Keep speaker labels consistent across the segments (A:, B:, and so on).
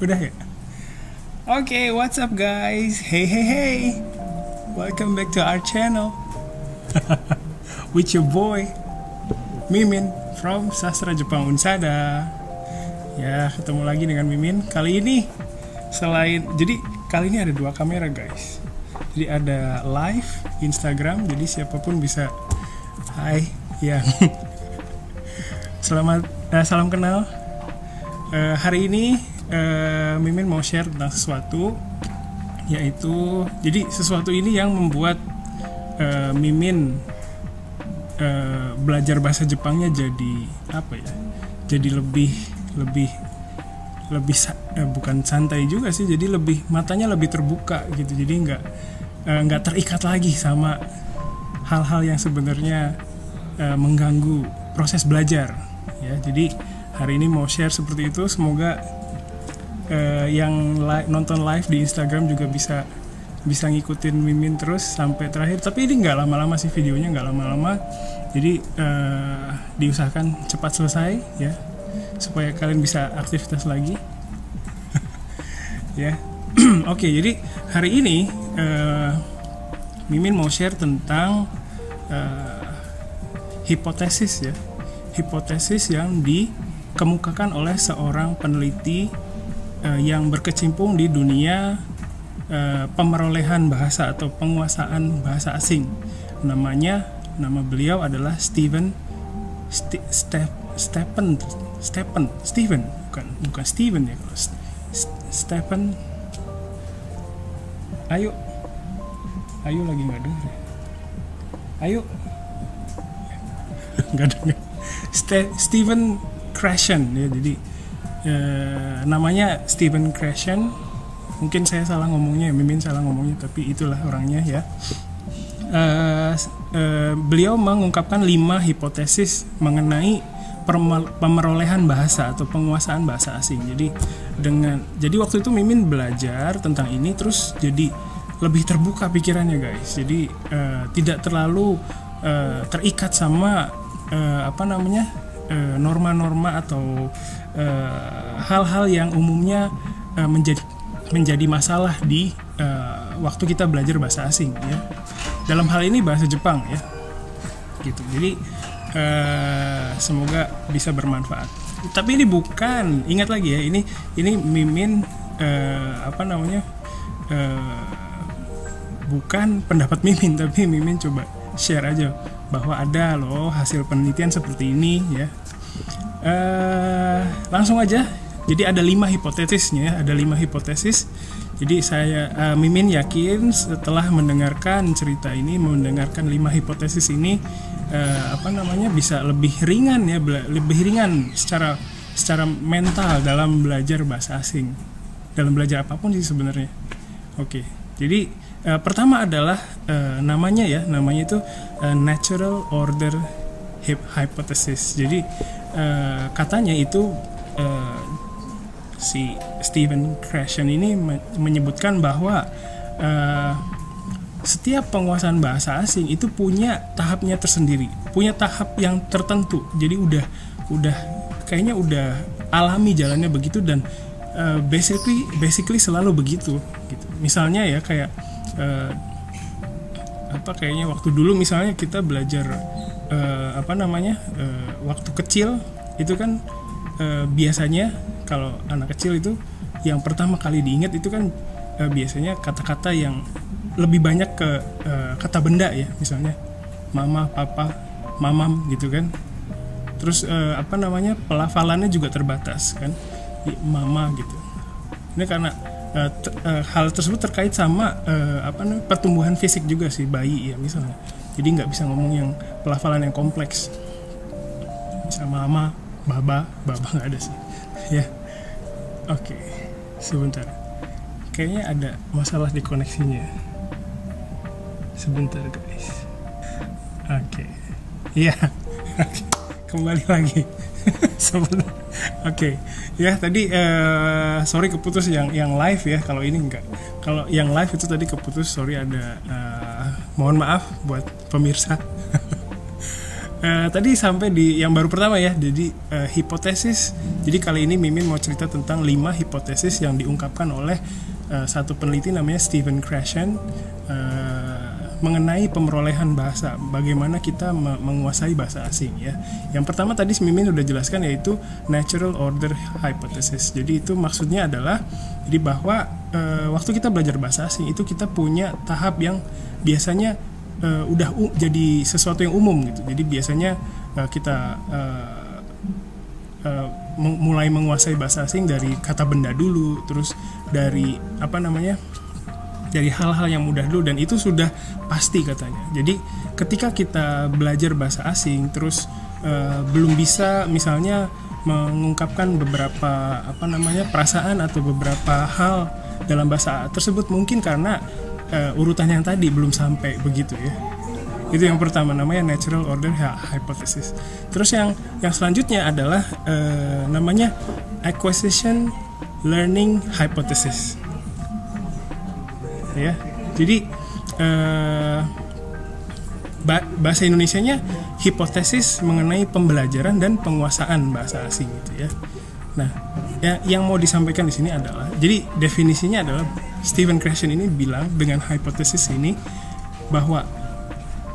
A: Udah ya? Oke, what's up guys? Hey hey hey. Welcome back to our channel. With your boy Mimin from Sastra Jepang Unsada. Ya, ketemu lagi dengan Mimin. Kali ini kali ini ada 2 kamera guys. Jadi ada live Instagram, jadi siapapun bisa. Hai, ya. Salam kenal. Hari ini Mimin mau share tentang sesuatu, yaitu jadi sesuatu ini yang membuat Mimin belajar bahasa Jepangnya jadi apa ya? Jadi lebih bukan santai juga sih, jadi matanya lebih terbuka gitu. Jadi nggak terikat lagi sama hal-hal yang sebenarnya mengganggu proses belajar ya. Jadi hari ini mau share seperti itu. Semoga yang nonton live di Instagram juga bisa ngikutin Mimin terus sampai terakhir. Tapi ini nggak lama-lama sih, videonya nggak lama-lama. Jadi diusahakan cepat selesai ya, supaya kalian bisa aktivitas lagi. Ya. Oke, jadi hari ini Mimin mau share tentang hipotesis ya. Hipotesis yang dikemukakan oleh seorang peneliti yang berkecimpung di dunia pemerolehan bahasa atau penguasaan bahasa asing. Nama beliau adalah Steven, bukan Steven ya, kalau Stephen. Ayo lagi nggak dengar ya? Ayo nggak dengar. Stephen Krashen ya, jadi namanya Stephen Krashen. Mungkin saya salah ngomongnya, Mimin salah ngomongnya, tapi itulah orangnya ya. Beliau mengungkapkan 5 hipotesis mengenai pemerolehan bahasa atau penguasaan bahasa asing. Jadi waktu itu Mimin belajar tentang ini, terus jadi lebih terbuka pikirannya guys. Jadi tidak terlalu terikat sama norma-norma atau hal-hal yang umumnya menjadi masalah di waktu kita belajar bahasa asing ya. Dalam hal ini bahasa Jepang ya. Gitu. Jadi semoga bisa bermanfaat. Tapi ini bukan, ingat lagi ya, ini Mimin bukan pendapat Mimin, tapi Mimin coba share aja bahwa ada loh hasil penelitian seperti ini ya. Langsung aja. Jadi ada 5 hipotesisnya, ada 5 hipotesis. Jadi Mimin yakin setelah mendengarkan cerita ini, mendengarkan 5 hipotesis ini, bisa lebih ringan ya, lebih ringan secara mental dalam belajar bahasa asing, dalam belajar apapun sih sebenarnya. Oke, jadi pertama adalah namanya itu natural order hypothesis. Jadi katanya itu si Stephen Krashen ini menyebutkan bahwa setiap penguasaan bahasa asing itu punya tahapnya tersendiri, punya tahap yang tertentu. Jadi udah kayaknya udah alami jalannya begitu, dan basically selalu begitu gitu. Misalnya ya kayak kayaknya waktu dulu misalnya kita belajar waktu kecil itu kan biasanya kalau anak kecil itu yang pertama kali diingat itu kan biasanya kata-kata yang lebih banyak ke kata benda ya, misalnya mama, papa, mamam gitu kan. Terus pelafalannya juga terbatas kan, mama gitu. Ini karena hal tersebut terkait sama pertumbuhan fisik juga sih bayi ya misalnya. Jadi nggak bisa ngomong yang pelafalan yang kompleks. Misal mama, baba nggak ada sih. Ya, oke. Sebentar. Kayaknya ada masalah di koneksinya. Sebentar guys. Oke. Iya. Kembali lagi. Sebentar. Oke. Ya tadi sorry keputus yang live ya. Kalau ini enggak. Kalau yang live itu tadi keputus. Sorry, ada. Mohon maaf buat pemirsa. Tadi sampai di yang baru pertama ya, jadi hipotesis. Jadi kali ini Mimin mau cerita tentang 5 hipotesis yang diungkapkan oleh satu peneliti namanya Stephen Krashen mengenai pemerolehan bahasa, bagaimana kita menguasai bahasa asing ya. Yang pertama tadi Mimin sudah jelaskan, yaitu natural order hypothesis. Jadi itu maksudnya adalah jadi bahwa waktu kita belajar bahasa asing itu kita punya tahap yang biasanya udah jadi sesuatu yang umum gitu. Jadi biasanya kita mulai menguasai bahasa asing dari kata benda dulu, terus dari dari hal-hal yang mudah dulu, dan itu sudah pasti katanya. Jadi ketika kita belajar bahasa asing terus belum bisa misalnya mengungkapkan beberapa perasaan atau beberapa hal dalam bahasa tersebut, mungkin karena urutan yang tadi belum sampai begitu ya. Itu yang pertama, namanya natural order hypothesis. Terus yang selanjutnya adalah namanya acquisition learning hypothesis. Ya, jadi bahasa Indonesianya hipotesis mengenai pembelajaran dan penguasaan bahasa asing gitu ya. Nah, yang mau disampaikan di sini adalah, jadi definisinya adalah Stephen Krashen ini bilang dengan hipotesis ini bahwa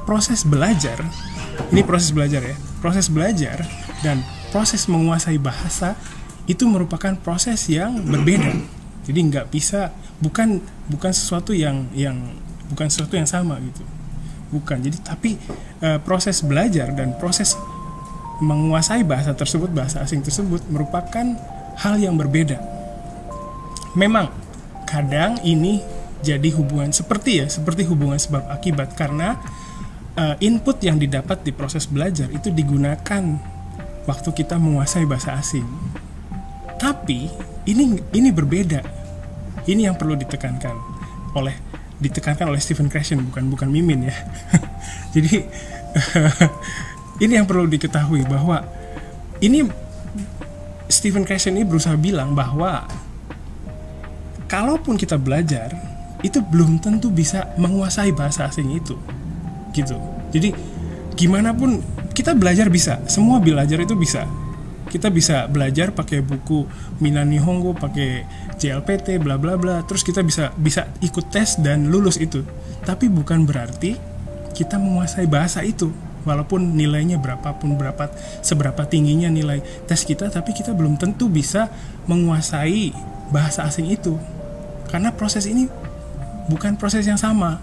A: proses belajar dan proses menguasai bahasa itu merupakan proses yang berbeda. Jadi nggak bisa, bukan sesuatu yang sama gitu, bukan. Jadi tapi proses belajar dan proses menguasai bahasa asing tersebut merupakan hal yang berbeda. Memang kadang ini jadi hubungan seperti hubungan sebab akibat, karena input yang didapat di proses belajar itu digunakan waktu kita menguasai bahasa asing. Tapi ini berbeda. Ini yang perlu ditekankan oleh Stephen Krashen, bukan Mimin ya. Jadi ini yang perlu diketahui, bahwa ini Stephen Krashen ini berusaha bilang bahwa kalaupun kita belajar itu belum tentu bisa menguasai bahasa asing itu gitu. Jadi gimana pun kita belajar bisa, semua belajar itu bisa. Kita bisa belajar pakai buku Minnan Nihongo, pakai JLPT, bla bla bla. Terus kita bisa ikut tes dan lulus itu. Tapi bukan berarti kita menguasai bahasa itu. Walaupun nilainya seberapa tingginya nilai tes kita, tapi kita belum tentu bisa menguasai bahasa asing itu. Karena proses ini bukan proses yang sama.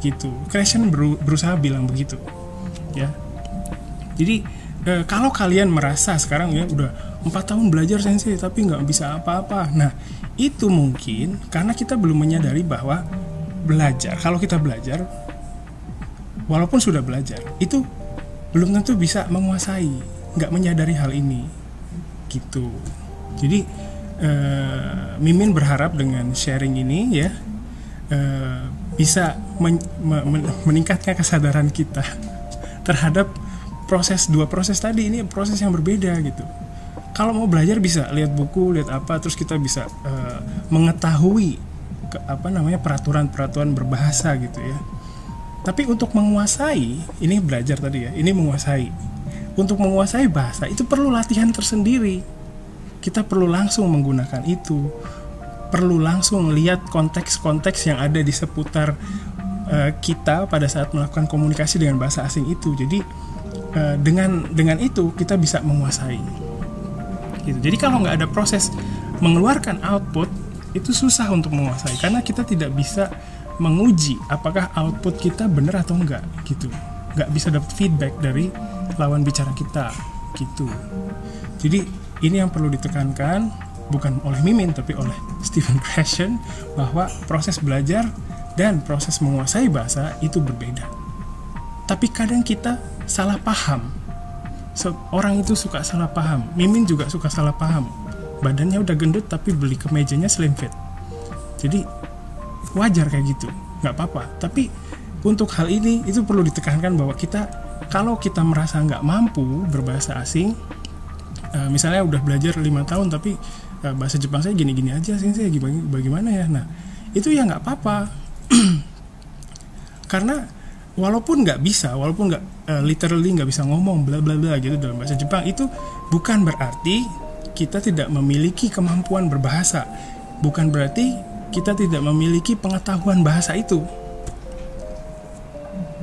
A: Gitu. Krashen berusaha bilang begitu. Ya. Jadi kalau kalian merasa sekarang ya udah 4 tahun belajar sensei tapi nggak bisa apa-apa, nah itu mungkin karena kita belum menyadari bahwa kalau kita belajar walaupun sudah belajar itu belum tentu bisa menguasai, nggak menyadari hal ini gitu. Jadi Mimin berharap dengan sharing ini ya bisa meningkatkan kesadaran kita terhadap dua proses tadi. Ini proses yang berbeda gitu. Kalau mau belajar bisa lihat buku, lihat apa, terus kita bisa mengetahui peraturan berbahasa gitu ya. Tapi untuk menguasai, ini belajar tadi ya, ini menguasai. Untuk menguasai bahasa itu perlu latihan tersendiri. Kita perlu langsung menggunakan itu, perlu langsung lihat konteks-konteks yang ada di seputar kita pada saat melakukan komunikasi dengan bahasa asing itu. Jadi dengan itu kita bisa menguasai gitu. Jadi kalau nggak ada proses mengeluarkan output, itu susah untuk menguasai, karena kita tidak bisa menguji apakah output kita benar atau enggak gitu. Nggak bisa dapat feedback dari lawan bicara kita gitu. Jadi ini yang perlu ditekankan, bukan oleh Mimin tapi oleh Stephen Krashen, bahwa proses belajar dan proses menguasai bahasa itu berbeda. Tapi kadang kita salah paham. Orang itu suka salah paham. Mimin juga suka salah paham. Badannya udah gendut tapi beli kemejanya slim fit. Jadi wajar kayak gitu, nggak apa-apa. Tapi untuk hal ini itu perlu ditekankan bahwa kalau kita merasa nggak mampu berbahasa asing, misalnya udah belajar 5 tahun tapi bahasa Jepang saya gini-gini aja sih, saya bagaimana ya. Nah itu ya nggak apa-apa. Karena walaupun nggak literally nggak bisa ngomong bla bla bla gitu dalam bahasa Jepang, itu bukan berarti kita tidak memiliki kemampuan berbahasa, bukan berarti kita tidak memiliki pengetahuan bahasa itu.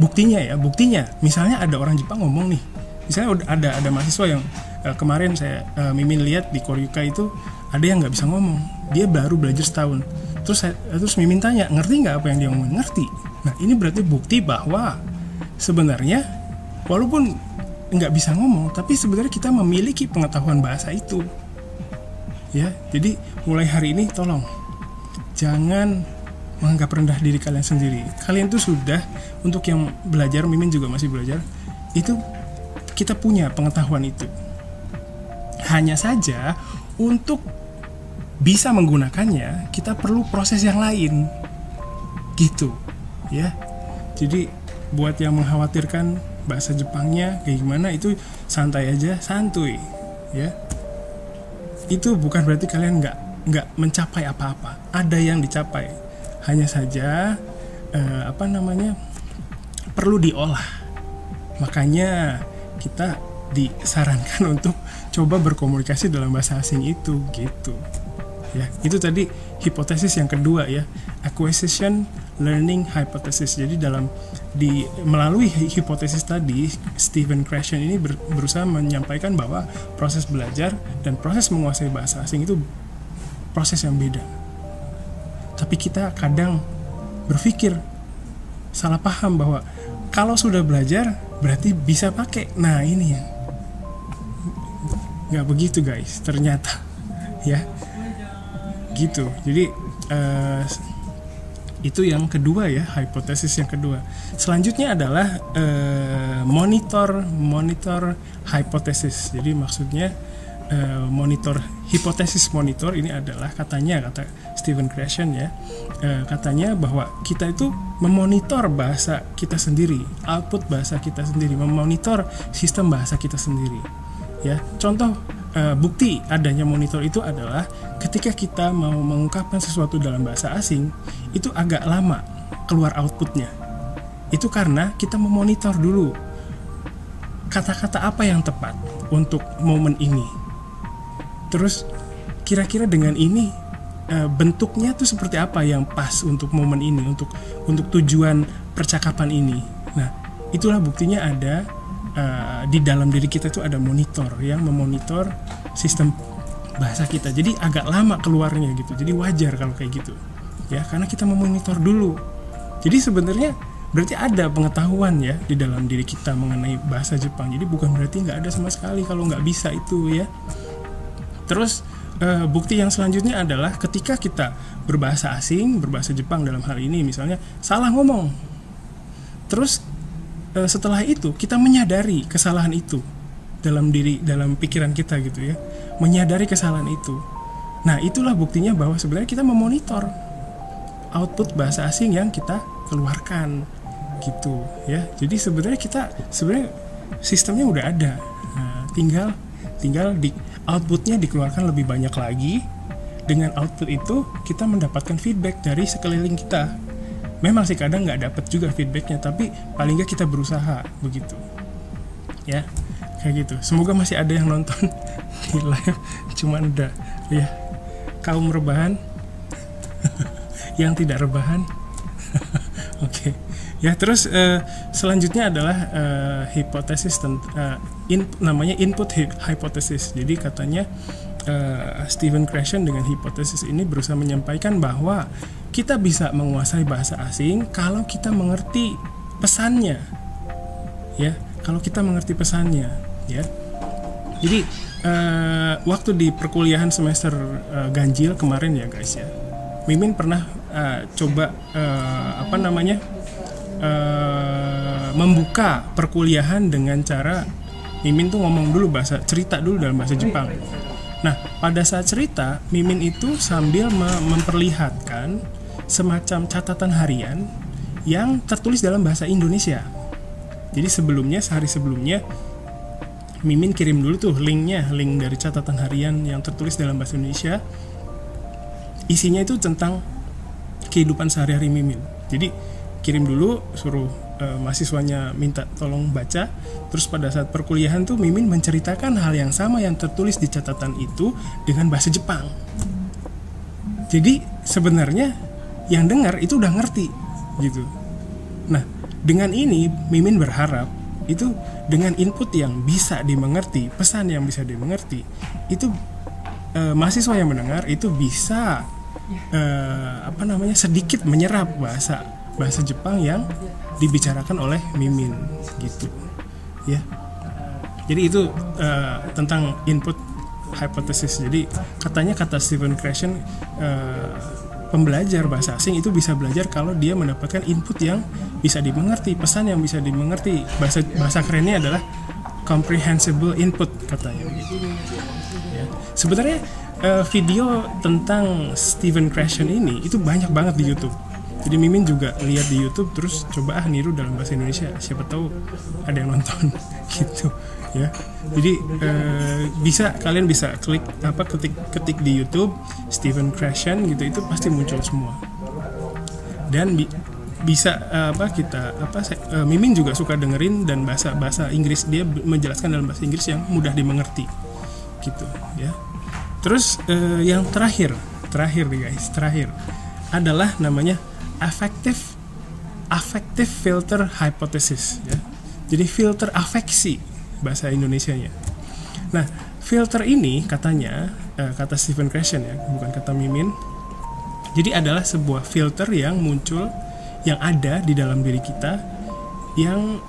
A: Buktinya misalnya ada orang Jepang ngomong nih, misalnya ada mahasiswa yang kemarin Mimin lihat di Koryuka itu ada yang nggak bisa ngomong, dia baru belajar setahun. Terus Mimin tanya, ngerti nggak apa yang dia ngomong? Ngerti. Nah, ini berarti bukti bahwa sebenarnya walaupun nggak bisa ngomong, tapi sebenarnya kita memiliki pengetahuan bahasa itu. Ya, jadi mulai hari ini tolong jangan menganggap rendah diri kalian sendiri. Kalian tuh sudah, untuk yang belajar, Mimin juga masih belajar, itu kita punya pengetahuan itu. Hanya saja untuk bisa menggunakannya kita perlu proses yang lain gitu ya. Jadi buat yang mengkhawatirkan bahasa Jepangnya kayak gimana, itu santai aja, santuy ya. Itu bukan berarti kalian nggak mencapai apa-apa. Ada yang dicapai, hanya saja perlu diolah. Makanya kita disarankan untuk coba berkomunikasi dalam bahasa asing itu gitu. Ya, itu tadi hipotesis yang kedua ya, acquisition learning hypothesis. Jadi melalui hipotesis tadi, Stephen Krashen ini berusaha menyampaikan bahwa proses belajar dan proses menguasai bahasa asing itu proses yang beda. Tapi kita kadang berpikir salah paham bahwa kalau sudah belajar berarti bisa pakai. Nah, ini ya nggak begitu guys, ternyata ya gitu. Jadi itu yang kedua ya, hipotesis yang kedua. Selanjutnya adalah monitor hipotesis. Jadi maksudnya hipotesis monitor ini adalah kata Stephen Krashen ya, katanya bahwa kita itu memonitor bahasa kita sendiri, output bahasa kita sendiri, memonitor sistem bahasa kita sendiri ya. Contoh bukti adanya monitor itu adalah ketika kita mau mengungkapkan sesuatu dalam bahasa asing, itu agak lama keluar outputnya. Itu karena kita memonitor dulu kata-kata apa yang tepat untuk momen ini. Terus kira-kira dengan ini bentuknya tuh seperti apa yang pas untuk momen ini, untuk tujuan percakapan ini. Nah, itulah buktinya ada di dalam diri kita itu ada monitor yang memonitor sistem bahasa kita. Jadi agak lama keluarnya gitu. Jadi wajar kalau kayak gitu ya, karena kita memonitor dulu. Jadi sebenarnya berarti ada pengetahuan ya di dalam diri kita mengenai bahasa Jepang. Jadi bukan berarti nggak ada sama sekali kalau nggak bisa itu ya. Terus bukti yang selanjutnya adalah ketika kita berbahasa asing, berbahasa Jepang dalam hal ini misalnya salah ngomong, terus setelah itu kita menyadari kesalahan itu dalam pikiran kita gitu ya, menyadari kesalahan itu. Nah, itulah buktinya bahwa sebenarnya kita memonitor output bahasa asing yang kita keluarkan gitu ya. Jadi sebenarnya sistemnya udah ada. Nah, tinggal di outputnya dikeluarkan lebih banyak lagi. Dengan output itu kita mendapatkan feedback dari sekeliling kita. Memang sih kadang nggak dapat juga feedbacknya, tapi paling nggak kita berusaha begitu ya, kayak gitu. Semoga masih ada yang nonton di live, cuman udah ya kaum rebahan yang tidak rebahan. Oke. Ya, terus selanjutnya adalah hipotesis namanya input hypothesis. Jadi katanya Stephen Krashen dengan hipotesis ini berusaha menyampaikan bahwa kita bisa menguasai bahasa asing kalau kita mengerti pesannya. Ya, kalau kita mengerti pesannya, ya. Jadi waktu di perkuliahan semester ganjil kemarin ya guys ya, Mimin pernah coba membuka perkuliahan dengan cara Mimin tuh ngomong dulu cerita dulu dalam bahasa Jepang. Nah, pada saat cerita Mimin itu sambil memperlihatkan semacam catatan harian yang tertulis dalam bahasa Indonesia. Jadi sehari sebelumnya Mimin kirim dulu tuh link dari catatan harian yang tertulis dalam bahasa Indonesia. Isinya itu tentang kehidupan sehari-hari Mimin. Jadi kirim dulu, suruh mahasiswanya minta tolong baca, terus pada saat perkuliahan tuh Mimin menceritakan hal yang sama yang tertulis di catatan itu dengan bahasa Jepang. Jadi sebenarnya yang dengar itu udah ngerti gitu. Nah, dengan ini Mimin berharap itu dengan input yang bisa dimengerti, pesan yang bisa dimengerti, itu mahasiswa yang mendengar itu bisa sedikit menyerap bahasa Jepang yang dibicarakan oleh Mimin gitu ya. Jadi itu tentang input hypothesis. Jadi katanya kata Stephen Krashen, pembelajar bahasa asing itu bisa belajar kalau dia mendapatkan input yang bisa dimengerti, pesan yang bisa dimengerti. Bahasa kerennya adalah comprehensible input katanya gitu. Ya. Sebenarnya video tentang Stephen Krashen ini itu banyak banget di YouTube. Jadi Mimin juga lihat di YouTube, terus coba niru dalam bahasa Indonesia, siapa tahu ada yang nonton gitu ya. Jadi kalian bisa ketik di YouTube Stephen Krashen gitu, itu pasti muncul semua. Dan Mimin juga suka dengerin dan bahasa Inggris, dia menjelaskan dalam bahasa Inggris yang mudah dimengerti gitu ya. Terus yang terakhir nih guys, adalah namanya affective filter hypothesis ya. Jadi filter afeksi bahasa Indonesianya. Nah, filter ini katanya kata Stephen Krashen ya, bukan kata Mimin. Jadi adalah sebuah filter yang muncul, yang ada di dalam diri kita, yang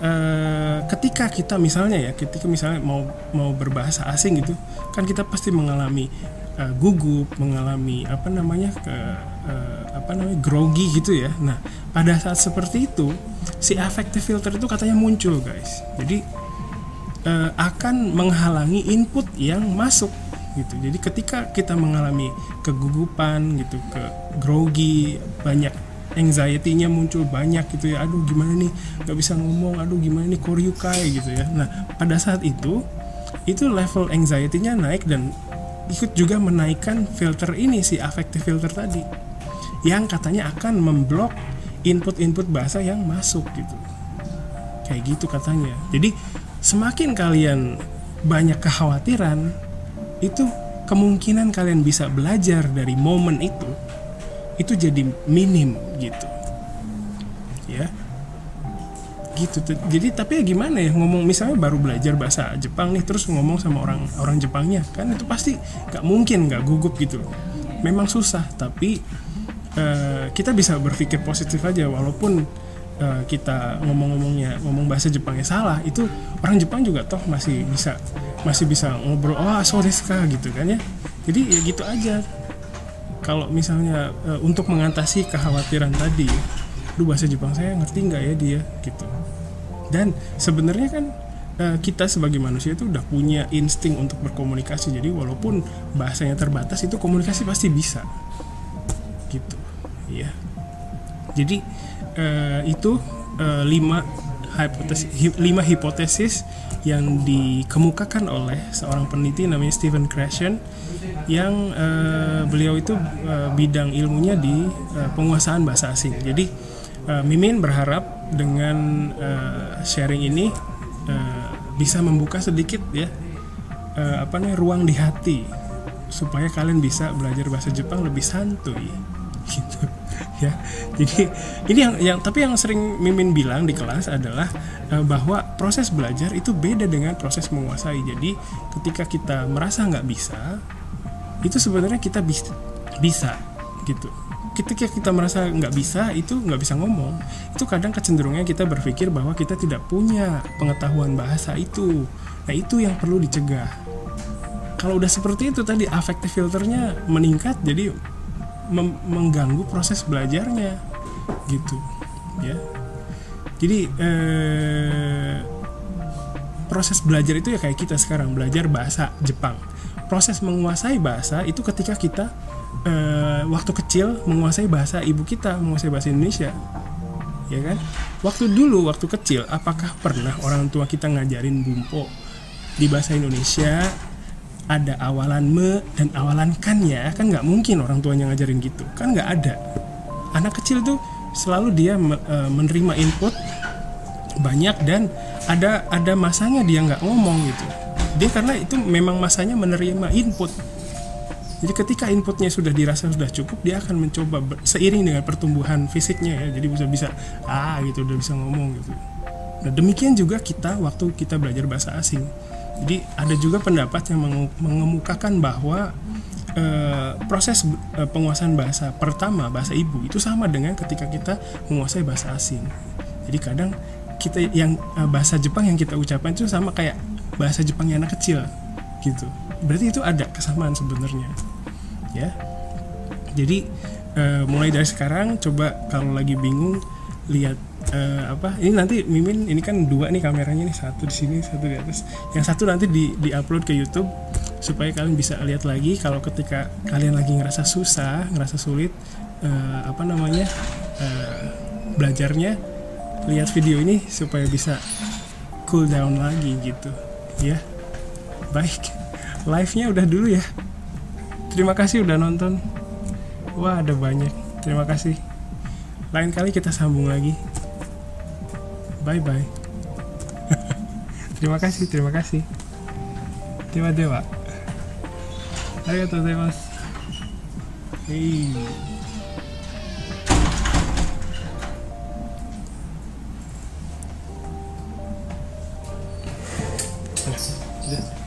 A: ketika kita misalnya mau berbahasa asing gitu, kan kita pasti mengalami gugup, mengalami grogi gitu ya. Nah, pada saat seperti itu si affective filter itu katanya muncul guys. Jadi akan menghalangi input yang masuk gitu. Jadi ketika kita mengalami kegugupan gitu, grogi, banyak anxiety-nya muncul banyak gitu ya, aduh gimana nih nggak bisa ngomong, aduh gimana nih koryukai gitu ya. Nah, pada saat itu level anxiety-nya naik dan ikut juga menaikkan filter ini, si affective filter tadi, yang katanya akan memblok input bahasa yang masuk gitu. Kayak gitu katanya. Jadi semakin kalian banyak kekhawatiran, itu kemungkinan kalian bisa belajar dari momen itu jadi minim gitu ya, gitu. Jadi tapi ya gimana ya, ngomong misalnya baru belajar bahasa Jepang nih, terus ngomong sama orang Jepangnya, kan itu pasti nggak mungkin nggak gugup gitu. Memang susah, tapi kita bisa berpikir positif aja. Walaupun kita ngomong bahasa Jepangnya salah, itu orang Jepang juga toh masih bisa ngobrol, so desu ka gitu kan ya. Jadi ya gitu aja. Kalau misalnya untuk mengatasi kekhawatiran tadi, bahasa Jepang saya ngerti nggak ya dia gitu. Dan sebenarnya kan kita sebagai manusia itu udah punya insting untuk berkomunikasi. Jadi walaupun bahasanya terbatas, itu komunikasi pasti bisa gitu ya. Jadi itu 5 hipotesis yang dikemukakan oleh seorang peneliti namanya Stephen Krashen, yang beliau itu bidang ilmunya di penguasaan bahasa asing. Jadi Mimin berharap dengan sharing ini bisa membuka sedikit ya ruang di hati, supaya kalian bisa belajar bahasa Jepang lebih santuy gitu ya. Jadi ini yang sering Mimin bilang di kelas adalah bahwa proses belajar itu beda dengan proses menguasai. Jadi ketika kita merasa nggak bisa, itu sebenarnya kita bisa gitu. Ketika kita merasa nggak bisa, itu nggak bisa ngomong, itu kadang kecenderungannya kita berpikir bahwa kita tidak punya pengetahuan bahasa itu. Nah, itu yang perlu dicegah. Kalau udah seperti itu tadi, affective filternya meningkat, jadi mengganggu proses belajarnya gitu ya. Jadi proses belajar itu ya kayak kita sekarang belajar bahasa Jepang. Proses menguasai bahasa itu ketika kita waktu kecil menguasai bahasa ibu kita, menguasai bahasa Indonesia, ya kan? Waktu kecil, apakah pernah orang tua kita ngajarin bumpo di bahasa Indonesia ada awalan me dan awalan kan-nya? Kan nggak mungkin orang tuanya ngajarin gitu, kan nggak ada. Anak kecil tuh selalu dia menerima input banyak, dan ada masanya dia nggak ngomong gitu. Dia karena itu memang masanya menerima input. Jadi ketika inputnya sudah dirasa sudah cukup, dia akan mencoba seiring dengan pertumbuhan fisiknya ya. Jadi bisa gitu, udah bisa ngomong gitu. Nah, demikian juga kita waktu kita belajar bahasa asing. Jadi ada juga pendapat yang mengemukakan bahwa proses penguasaan bahasa pertama, bahasa ibu, itu sama dengan ketika kita menguasai bahasa asing. Jadi kadang kita yang bahasa Jepang yang kita ucapkan itu sama kayak bahasa Jepangnya anak kecil gitu. Berarti itu ada kesamaan sebenarnya ya. Jadi mulai dari sekarang coba kalau lagi bingung lihat ini nanti Mimin ini kan 2 nih kameranya nih, satu di sini, satu di atas. Yang satu nanti di-upload ke YouTube supaya kalian bisa lihat lagi kalau ketika kalian lagi ngerasa susah, ngerasa sulit belajarnya, lihat video ini supaya bisa cool down lagi gitu ya. Baik, live-nya udah dulu ya. Terima kasih udah nonton. Wah, ada banyak. Terima kasih. Lain kali kita sambung lagi. Bye bye. Terima kasih. Dewa. Arigatou gozaimasu. Hey. Udah.